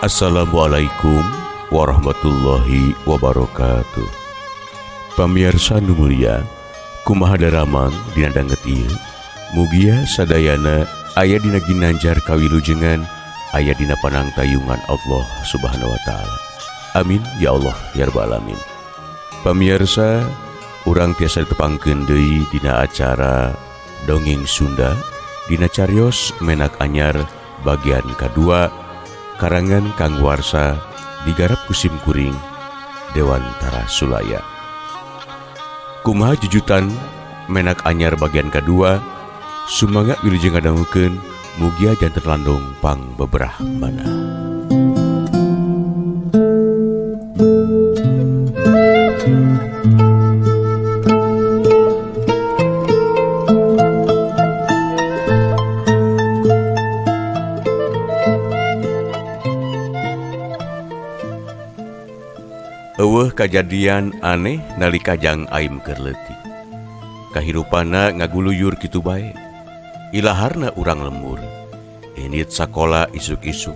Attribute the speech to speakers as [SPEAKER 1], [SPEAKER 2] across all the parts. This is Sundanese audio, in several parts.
[SPEAKER 1] Assalamualaikum warahmatullahi wabarakatuh. Pamirsa nu mulia, kumaha daramang dina danget ieu, mugia sadayana aya dina ginanjar kawilujengan, aya dina panangtayungan Allah Subhanahu wa taala. Amin ya Allah ya rabbal alamin. Pamirsa, urang tiasa ditepangkeun deui dina acara Dongeng Sunda dina cariyos Menak Anyar bagian kedua, karangan Kang Warsa, digarap kusim kuring Dewantara Sulaya. Kumaha jujutan Menak Anyar bagian kedua, sumangga wilujeng ngadangukeun, mugia janten landung pang beberah mana. Eueuh kajadian aneh nalika Jang Aim keur leutik. Kahirupana ngaguluyur kitu bae. Ilaharna urang lembur. Indit sakola isuk-isuk,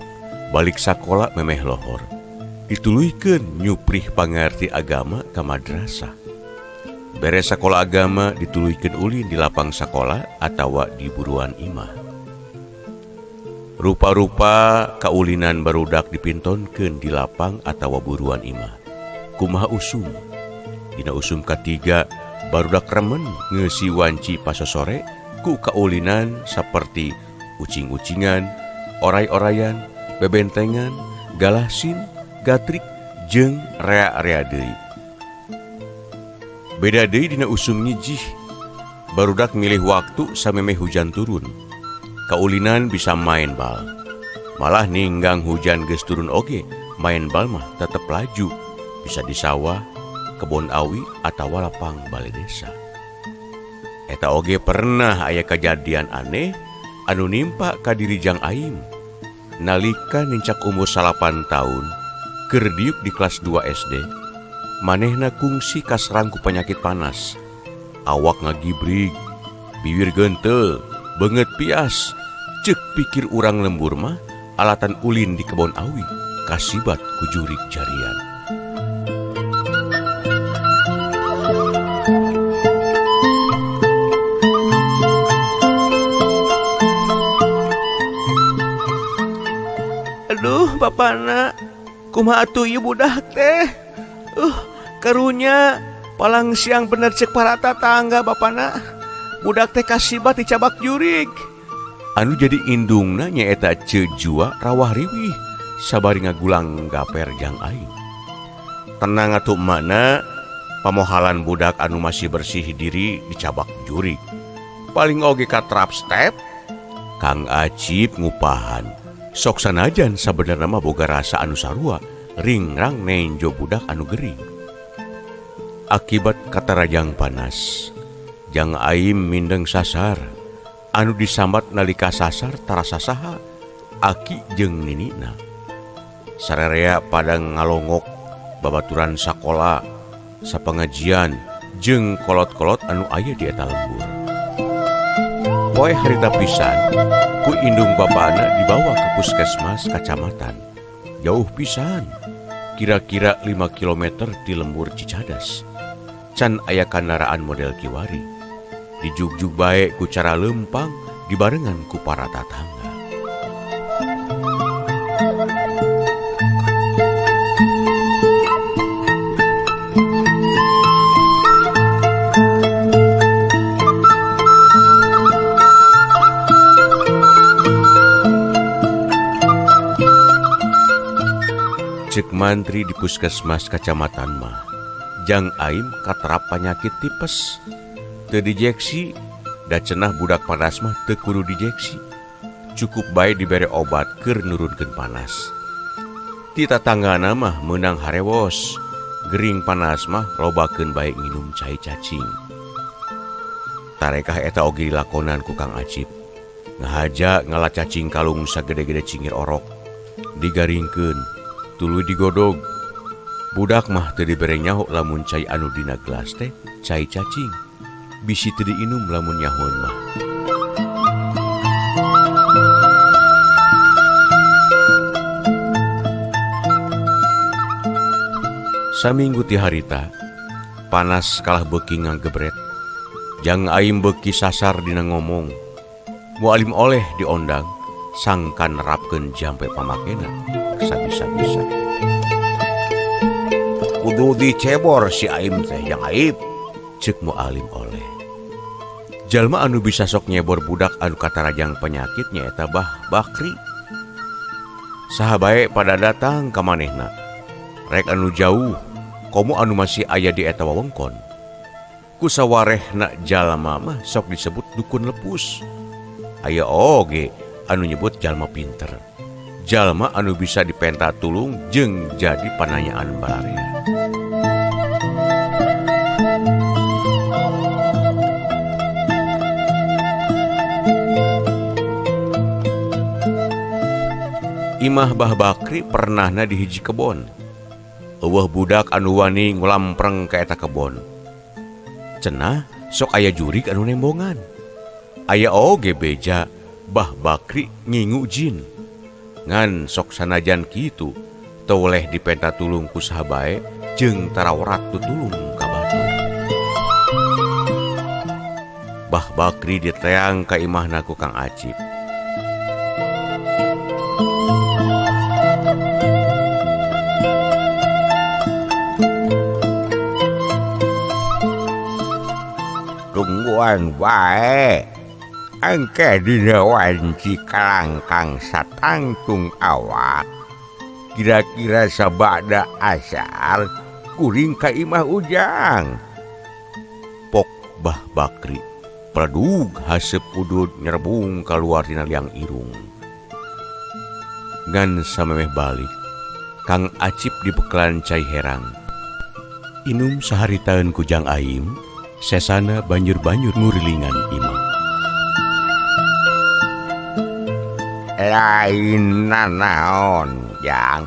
[SPEAKER 1] balik sakola memeh lohor. Dituluykeun nyuprih pangarti agama ka madrasah. Beres sakola agama dituluykeun ulin di lapang sakola atawa di buruan imah. Rupa-rupa kaulinan barudak dipintonkeun di lapang atawa buruan imah. Kumaha usum dina usum katiga barudak remen ngeusi wanci pasosore ku kaulinan saperti ucing-ucingan, oray-orayan, bebentengan, galasin, gatrik, jeung rea-rea deui. Beda deui dina usum nyijih, barudak milih waktu samemeh hujan turun. Kaulinan bisa main bal, malah ninggang hujan geus turun oge, main bal mah tetep laju. Bisa di sawah, kebon awi, atawa lapang balai desa. Eta oge pernah aya kejadian aneh anu nimpa ka diri Jang Aim. Nalika nincak umur 8 tahun, keur diuk di kelas 2 SD, manehna kungsi kaserang ku penyakit panas. Awak ngagibrig, bibir gentel, beungeut pias. Ceuk pikir urang lembur mah alatan ulin di kebon awi, kasibat ku jurig jarian.
[SPEAKER 2] Aduh bapana, kumaha atuh ieu budak teh? Karunya palang siang bener cek para tatangga bapana. Budak teh kasibat dicabak jurig.
[SPEAKER 1] Anu jadi indungna nyaeta Cejua rawah riwih sabari ngagulang gaper Jang Aim. Tenang atuh mana, pamohalan budak anu masih bersih diri dicabak jurig. Paling oge ka trap step, Kang Acip ngupahan. Sok sanajan sabenerna mah boga rasa anu sarua, ringrang nenjo budak anu gering. Akibat katarajang panas, Jang Aim mindeng sasar. Anu disambat nalika sasar tarasa saha, aki jeung ninina. Sararea pada ngalongok babaturan sakola, sapengajian, jeung kolot-kolot anu aya di eta lembur. Poe harita pisan, ku indung bapana dibawa ke puskesmas kacamatan. Jauh pisan, kira-kira 5 km di lembur Cicadas. Can aya kendaraan model kiwari. Dijugjug bae ku cara lempang dibarengan ku para tatangga. Cek mantri di puskesmas kacamatan mah, Jang Aim katerap penyakit tipes. Teu dijeksi, da cenah budak panas mah teu kudu dijeksi. Cukup bae dibere obat keur nurunkeun panas. Ti tatanggana mah meunang harewos, gering panas mah lobakeun bae nginum cai cacing. Tarekah eta oge dilakonan ku Kang Acip. Ngahaja ngala cacing kalung sagede-gede cingir orok, digaringkeun, tuluy digodog. Budak mah teu dibere nyaho lamun cai anu dina gelas teh cai cacing. Bisi teu diinum lamun nyahoan mah. Saminggu ti harita panas kalah beuki ngagebret. Jang aing beuki sasar dina ngomong. Mualim oleh diondang sangkan nerapkeun jampe pamakena sabisa-bisa.
[SPEAKER 2] Kudu dicebor si aim teh Jang Aib.
[SPEAKER 1] Ceuk mualim oleh. Jalma anu bisa sok nyebor budak anu katarajang penyakit nyaeta Bah Bakri. Saha bae pada datang ka manehna. Rek anu jauh, komo anu masih aya di eta wewengkon. Ku sawarehna jalma mah sok disebut dukun lepus. Aya oge anu nyebut jalma pinter. Jalma anu bisa dipenta tulung jeung jadi pananyaan balarea. Imah Bah Bakri pernahna di hiji kebon. Eueuh budak anu wani ngulampreng ka eta kebon. Cenah sok aya jurig anu nembongan. Aya oge beja Bah Bakri ngingu jin. Ngan sok sanajan kitu teu oleh dipenta tulung ku saha bae jeung tarawrat tutulung ka batur. Bah Bakri diteang ka imahna ku Kang Acip.
[SPEAKER 2] Tungguan bae. Angke dina wanci kalangkang satangtung awak. Kira-kira sabada asar kuring ka imah Ujang.
[SPEAKER 1] Pok Bah Bakri pledug haseup udud nyerbung kaluar tina liang irung. Ngan samemeh balik Kang Acip dibekelan cai herang. Inum saharitaeun ku Jang Aim, sesana banjur-banjur ngurilingan imah.
[SPEAKER 2] Lain nanaon Jang.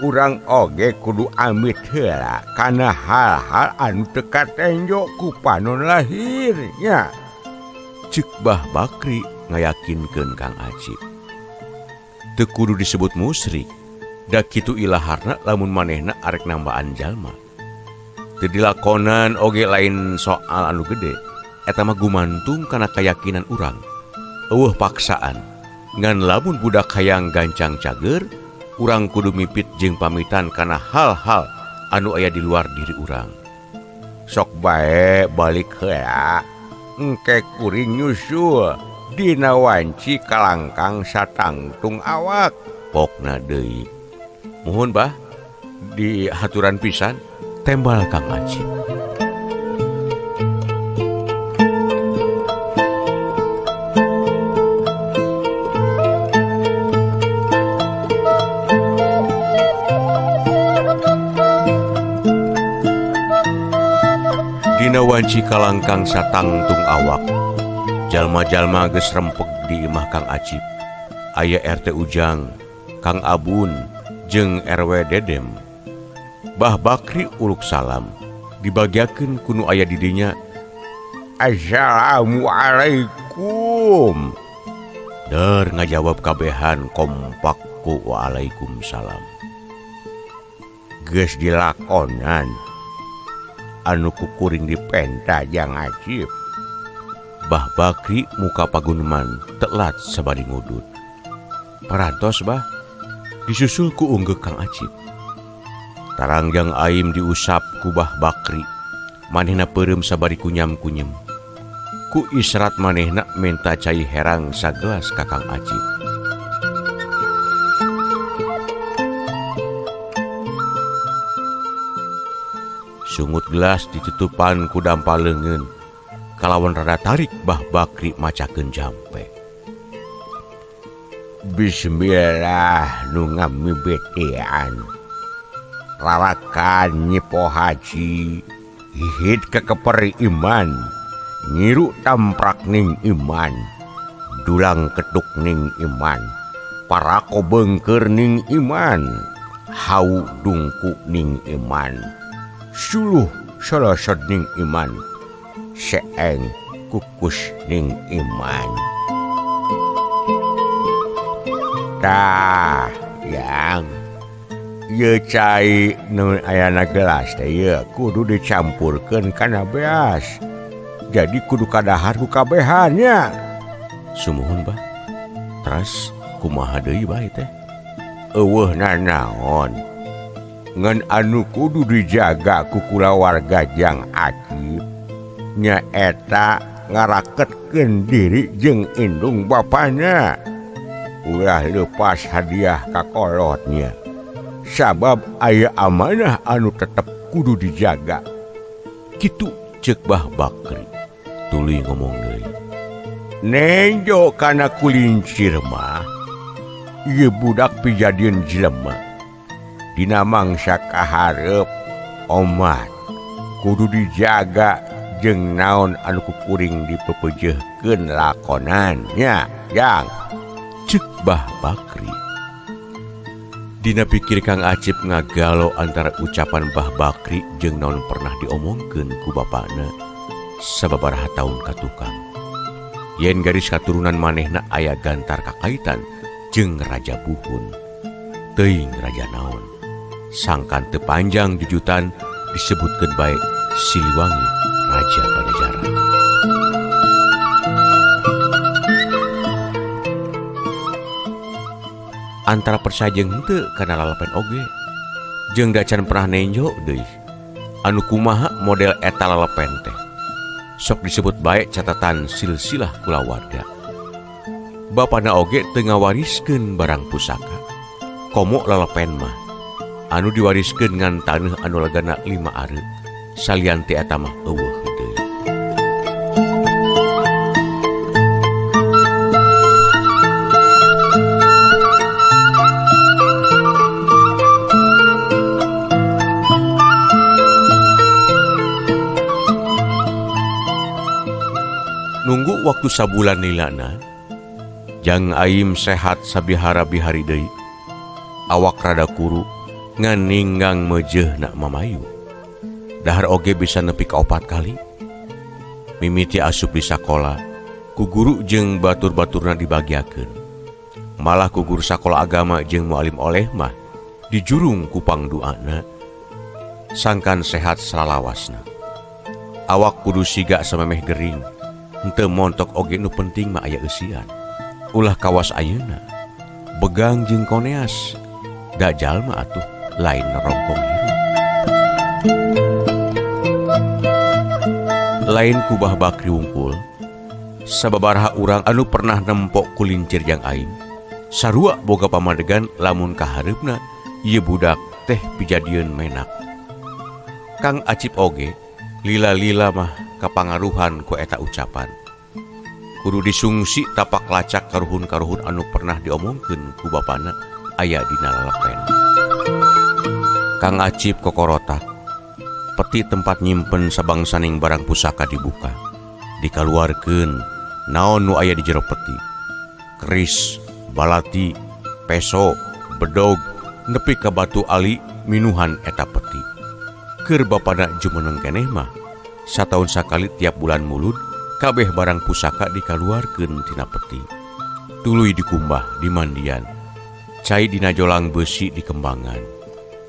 [SPEAKER 2] Urang oge kudu amit heula kana hal-hal anu teu katenjo ku panon lahirnya.
[SPEAKER 1] Ceuk Bah Bakri ngayakinkeun Kang Acip. Teu kudu disebut musyrik, da kitu ilaharna lamun manehna arek nambaan jalma. Teu dilakonan oge lain soal anu gede, eta mah gumantung kana keyakinan urang. Eueuh paksaan, ngan lamun budak hayang gancang cager, urang kudu mipit jeung pamitan kana hal-hal anu aya di luar diri urang.
[SPEAKER 2] Sok bae balik heula, engke kuring nyusul dina wanci kalangkang satangtung awak.
[SPEAKER 1] Pokna deui. Muhun Bah, di haturan pisan. Tembal Kang Acip. Dina wanci kalangkang satangtung awak, jalma-jalma geus rempeg di imah Kang Acip. Aya RT Ujang, Kang Abun, jeung RW Dedem. Bah Bakri uluk salam, dibagiakeun kunu aya didinya.
[SPEAKER 2] Assalamualaikum.
[SPEAKER 1] Der ngajawab kabehan kompak ku waalaikumsalam.
[SPEAKER 2] Geus dilakonan anu kukuring dipenta Jang Acip.
[SPEAKER 1] Bah Bakri muka paguneman telat sabari ngudut. Parantos Bah, disusul ku unggek Kang Acip. Tarang Jang Aim diusap ku Bah Bakri, manehna peureum sabari kunyam-kunyem. Ku israt manehna menta cai herang sagelas ka Kang Acip. Sungut gelas ditutupan ku dampaleungeun, kalawan rada tarik Bah Bakri macakeun jampe.
[SPEAKER 2] Bismillah nu ngamibetean. Lalakan nyipo haji hihit kekeperi iman, nyiru tamprak ning iman, dulang ketuk ning iman, parako beungkeur ning iman, hau dungku ning iman, suluh solosod ning iman, seeng kukus ning iman. Tah Yang Ye cai nu ayana gelas teh ye kudu dicampurkeun kana beas. Jadi kudu kadahar ku kabehannya.
[SPEAKER 1] Sumuhun bah. Terus kumaha deui bah teh?
[SPEAKER 2] Eueuh nanaon. Ngan anu kudu dijaga ku kulawarga Jang Acip nya eta ngaraketkeun diri jeung indung bapana. Ulah leupas hadiah ka kolotnya. Sabab aya amanah anu tetep kudu dijaga.
[SPEAKER 1] Kitu ceuk Bah Bakri. Tuluy ngomong deui.
[SPEAKER 2] Nenjo kana kulincir mah ieu budak pijadieun jelema. Dina mangsa kaharep omat kudu dijaga jeung naon anu kuring dipepejeuhkeun lakonannya, Jang.
[SPEAKER 1] Ceuk Bah Bakri. Dina pikir Kang Acip ngagalo antara ucapan Bah Bakri jeung naon pernah diomongkeun ku bapana sababaraha taun ka tukang. Yen garis katurunan manehna aya gantar kakaitan jeung Raja Buhun. Teuing raja naon. Sangkan teu panjang jujutan disebutkeun bae Siliwangi Raja Pajajaran. Antara persa jeung henteu kana lalapen oge. Jeung dacan pernah nenjo deui. Anu kumaha model eta lalapen teh. Sok disebut bae catatan silsilah kulawarga. Bapana oge teu ngawariskeun barang pusaka. Komo lalapen mah anu diwariskeun ngan taneuh anu legana 5 are. Salian teh eta mah eueuh deui. Nunggu waktu sabulan nilana, Jang Aim sehat sabihara-bihari deui. Awak rada kuru ngan ninggang mejeh nak mamayu. Dahar oge bisa nepi ka 4 kali. Mimiti asup di sakola, ku guru jeung batur-baturna dibagiakeun. Malah ku guru sakola agama jeung mualim oleh mah dijurung ku pangduana. Sangkan sehat salalawasna. Awak kudu siga samemeh gering. Henteu montok oge nu penting mah aya eusian. Ulah kawas ayeuna. Begang jeung koneas. Da jalma atuh lain rongkong hirup. Lain ku Bah Bakri wungkul. Sababaraha urang anu pernah nempok kulincir Jang Aing. Sarua boga pamadegan lamun kahareupna ieu budak teh pijadieun menak. Kang Acip oge lila-lila mah kapangaruhan ku eta ucapan. Kudu disungsi tapak lacak karuhun-karuhun anu pernah diomongkeun ku bapana aya dina lalapen. Kang Acip kokorotak. Peti tempat nyimpen sabangsaning barang pusaka dibuka. Dikaluarkeun naon nu aya di jero peti. Keris, balati, peso, bedog, nepi ka batu ali minuhan eta peti. Keur bapana jumeneng keneh mah sataun sakali tiap bulan mulud kabeh barang pusaka dikaluarkeun tina peti. Tuluy dikumbah di mandian. Cai dina jolang besi di kembangan.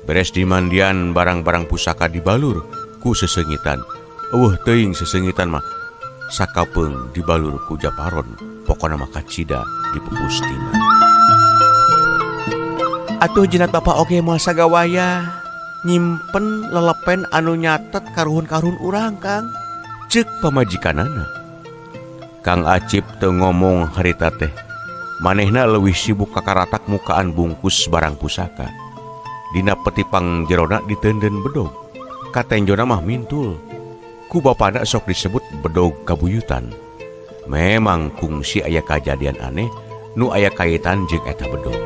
[SPEAKER 1] Beres di mandian barang-barang pusaka dibalur ku sesengitan. Eueuh teuing sesengitan mah sakapeung dibalur ku japaron. Pokona mah kacida dipupustina. Atuh jenat bapak oge moal sagawaya nyimpen lelepen anu nyatet karuhun-karuhun urang Kang. Ceuk pamajikanana. Kang Acip teu ngomong harita teh. Manehna leuwih sibuk kakaratak mukaan bungkus barang pusaka. Dina peti pangjerona diteunden bedog. Katenjona mah mintul. Ku bapana sok disebut bedog kabuyutan. Memang kungsi aya kajadian aneh nu aya kaitan jeung eta bedog.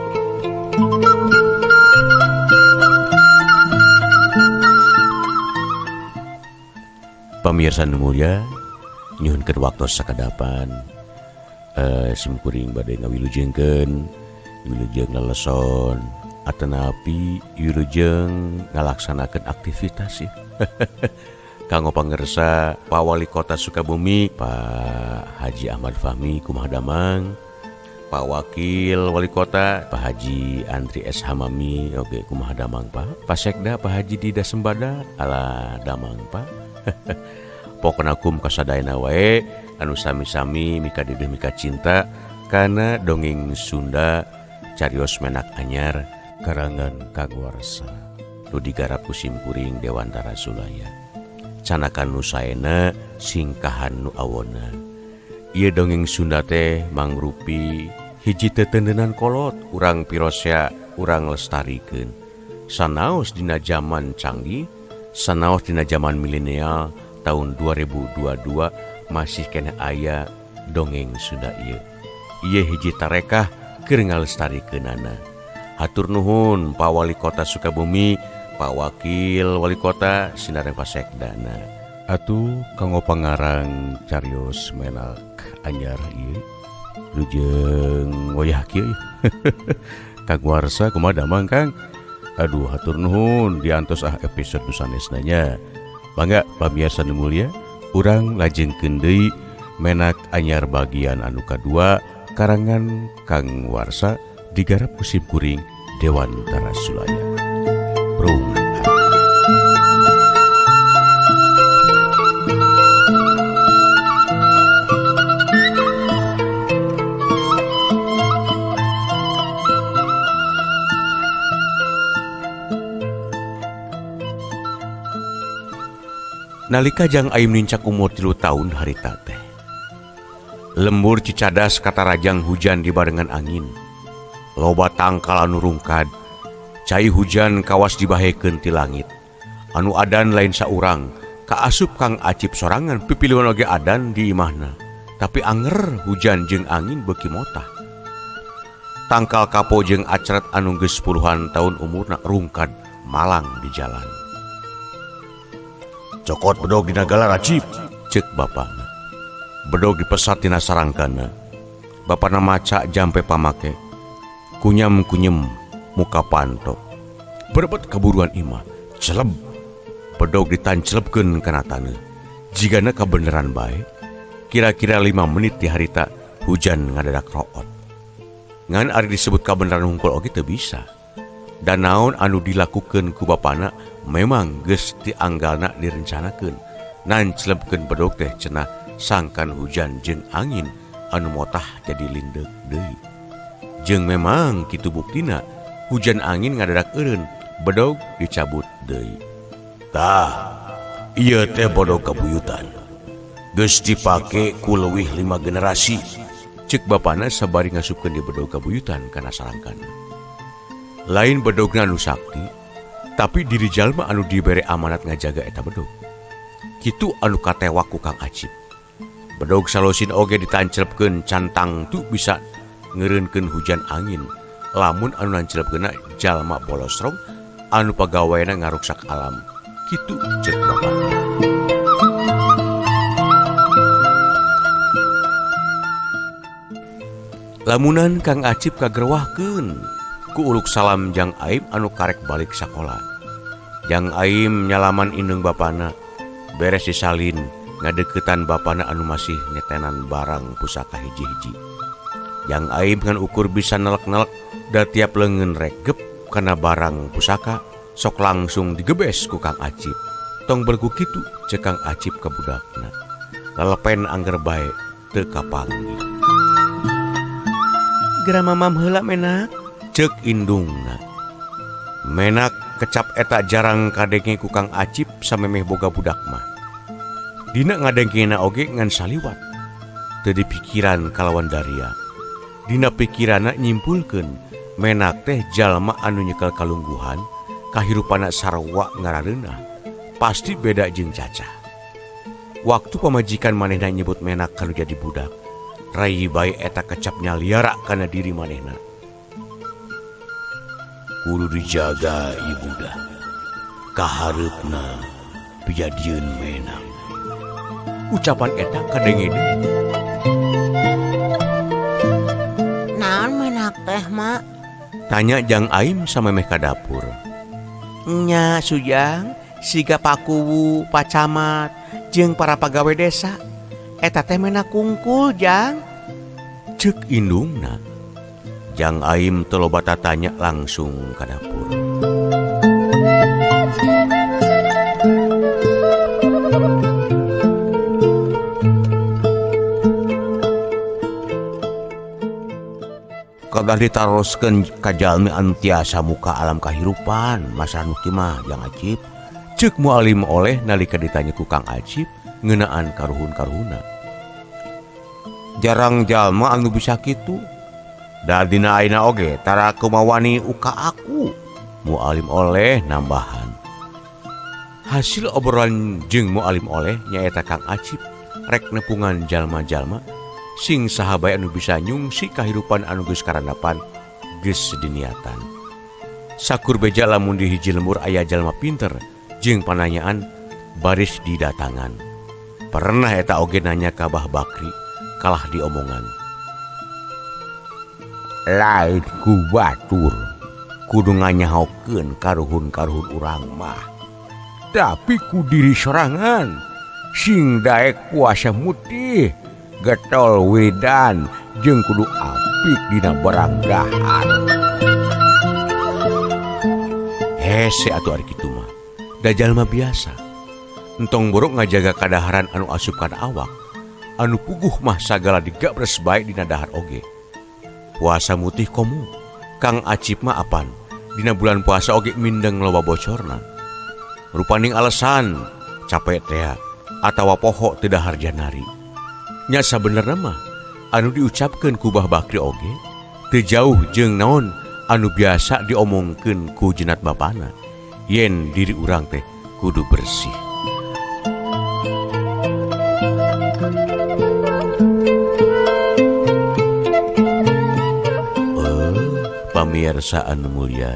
[SPEAKER 1] Pamirsa nu mulia, nyuhunkeun waktu sakadapan. Simkuring bade ngawilujengkeun, wilujeng leleson, atanapi wilujeng ngalaksanakeun aktivitas sih. Kanggo pangersa Pak Wali Kota Sukabumi, Pak Haji Ahmad Fahmi kumaha damang, Pak Wakil Wali Kota Pak Haji Andri S. Hamami oke kumaha damang Pak Pak Sekda Pak Haji Dida Sembada ala damang Pak pokona kum kasadayana wae anu sami-sami mika dedeh mika cinta kana dongeng Sunda carios menak anyar karangan Kangwarsa nu digarap ku simkuring Dewantara Sulaya canakan nu saena singkahan nu awona. Ieu dongeng Sunda teh mangrupi hiji tetendenan kolot urang pirosya urang lestarikeun. Sanaos dina zaman canggih, sanaos dina zaman milenial tahun 2022 masih kena aya dongeng Sunda ieu. Ieu hiji tarekah keur ngalestarikeunana. Hatur nuhun Pak Wali Kota Sukabumi, Pak Wakil Wali Kota Sinareng Pasekdana. Atuh kanggo pangarang carios menak anyar ieu lujeng wayah kieu Kangwarsa kumaha damang Kang aduh hatur nuhun diantos episode nu sanesna bangga pamirsa nu mulia urang lajengkeun deui menak anyar bagian anu kadua karangan Kangwarsa digarap ku simkuring Dewantara Sulaya Prung. Nalika Jang Aim nincak umur 3 tahun harita teh. Lembur cicadas kata rajang hujan dibarengan angin. Loba tangkal anu rungkad, cai hujan kawas dibahekeun ti langit. Anu adan lain saurang, kaasup Kang Acip sorangan pipiliwan oge adan di imahna. Tapi anger hujan jeung angin beuki motah. Tangkal kapo jeung acret anu geus puluhan tahun umurna rungkad malang di jalan. Cokot bedog dina galar Acip, cek bapana. Bedog dipesat dina sarangkana. Bapana maca jampe pamake. Kunyam-kunyem muka pantok. Berebet keburuan imah, celeb. Bedog ditancelebkeun kana taneuh. Jigana kabeneran bae, kira-kira 5 menit di harita hujan ngadadak root. Ngan ari disebut kabeneran hungkul oge teu bisa. Dan naon anu dilakukeun ku bapana memang geus dianggalna direncanakeun. Nancelebkeun bedog teh cenah sangkan hujan jeung angin anu motah jadi lindeuk deui. Jeung memang kitu buktina hujan angin ngadadak eureun, bedog dicabut deui. Tah, ieu teh bedog kabuyutan. Geus dipake ku leuwih 5 generasi. Ceuk bapana sabari ngasupkeun di bedog kabuyutan kana sarangkana. Lain bedogna anu sakti, tapi diri jalma anu dibere amanat ngajaga eta bedog. Kitu anu katewak ku Kang Acip. Bedog salosin oge ditancelepkeun cantang tu bisa ngeureunkeun hujan angin. Lamun anu nancelepkeunna jalma bolosrong anu pagaweana ngaruksak alam. Kitu ceuk bapana. Lamunan Kang Acip kagerwahkeun ku uluk salam Jang Aim anu karek balik sakola. Jang Aim nyalaman indung bapana, beres disalin ngadeukeutan bapana anu masih nyetenan barang pusaka hiji-hiji. Jang Aim ngan ukur bisa nelek-nelek da tiap leungeun regep kana barang pusaka sok langsung digebes ku Kang Acip. Tong bergu kitu ceuk Kang Acip ka budakna. Lelepen angger bae teu kapanggih. Geura mamam heula menak, ceuk indungna. Menak kecap eta jarang kadenge ku Kang Acip samemeh boga budak mah. Dina ngadengkeuna oge ngan saliwat. Teu dipikiran kalawan daria. Dina pikirana nyimpulkeun menak teh jalma anu nyekel kalungguhan, kahirupana sarwa ngarareunah. Pasti beda jeung Caca. Waktu pamajikan manehna nyebut menak kanu jadi budak, rai bae eta kecap nyaliara kana diri manehna. Kudu dijaga ibuda, kahareupna pijadieun menak. Ucapan eta kadenge deui.
[SPEAKER 3] Naon menak teh mak?
[SPEAKER 1] Tanya Jang Aim samemeh ka dapur. Nya Sujang, siga Pakuwu, Pak Camat, jeung para pagawe desa. Eta teh menak kungkul Jang. Ceuk indungna Jang Aim teu loba tatanya langsung ka dapur. Kadah ditaroskeun ka jalmi anu tiasa muka alam kahirupan masa anu mah Jang Acip. Ceuk mualim oleh nalika ditanya ku Kang Acip ngeunaan karuhun-karuhuna. Jarang jalma anu bisa kitu. Da dina ayeuna oge tara kumawani uka aku. Mualim oleh nambahan. Hasil obrolan jeung mualim oleh nyaeta Kang Acip rek nepungan jalma-jalma sing sahabat anu bisa nyungsi kahirupan anu geus karandapan geus diniatan. Sakur beja lamun di hiji lembur aya jalma pinter jeung pananyaan baris didatangan. Pernah eta oge nanya ka Bah Bakri kalah diomongan.
[SPEAKER 2] Lain ku batur kudu nganyahokeun karuhun-karuhun urang mah. Tapi ku diri sorangan sing daek puasa mutih getol wedan jeung kudu apik dina barang dahar.
[SPEAKER 1] Hese atuh ari kitu mah. Da jalma biasa. Entong borok ngajaga kadaharan anu asup kana awak. Anu puguh mah sagala digabres bae dina dahar oge. Puasa mutih komo. Kang Acip mah apan dina bulan puasa oge mindeng loba bocorna. Rupaning alasan capek teh atawa poho teu dahar janari. Nya sabenerna mah anu diucapkeun ku Bah Bakri oge teu jauh jeung naon anu biasa diomongkeun ku jenat bapana yen diri urang teh kudu bersih. Pamirsa anu mulia,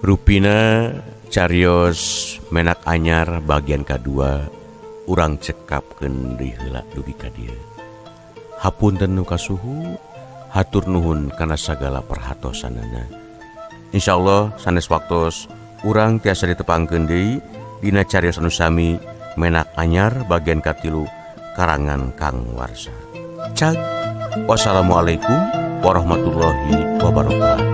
[SPEAKER 1] rupina carios Menak Anyar bagian kedua urang cekapkeun deui heula dugi ka dieu. Hapunten nu kasuhu, hatur nuhun kana sagala perhatosanana. Insyaallah sanes waktos urang tiasa ditepangkeun deui dina carios anu sami Menak Anyar bagian katilu karangan Kang Warsa. Cag. Wassalamualaikum warahmatullahi wabarakatuh.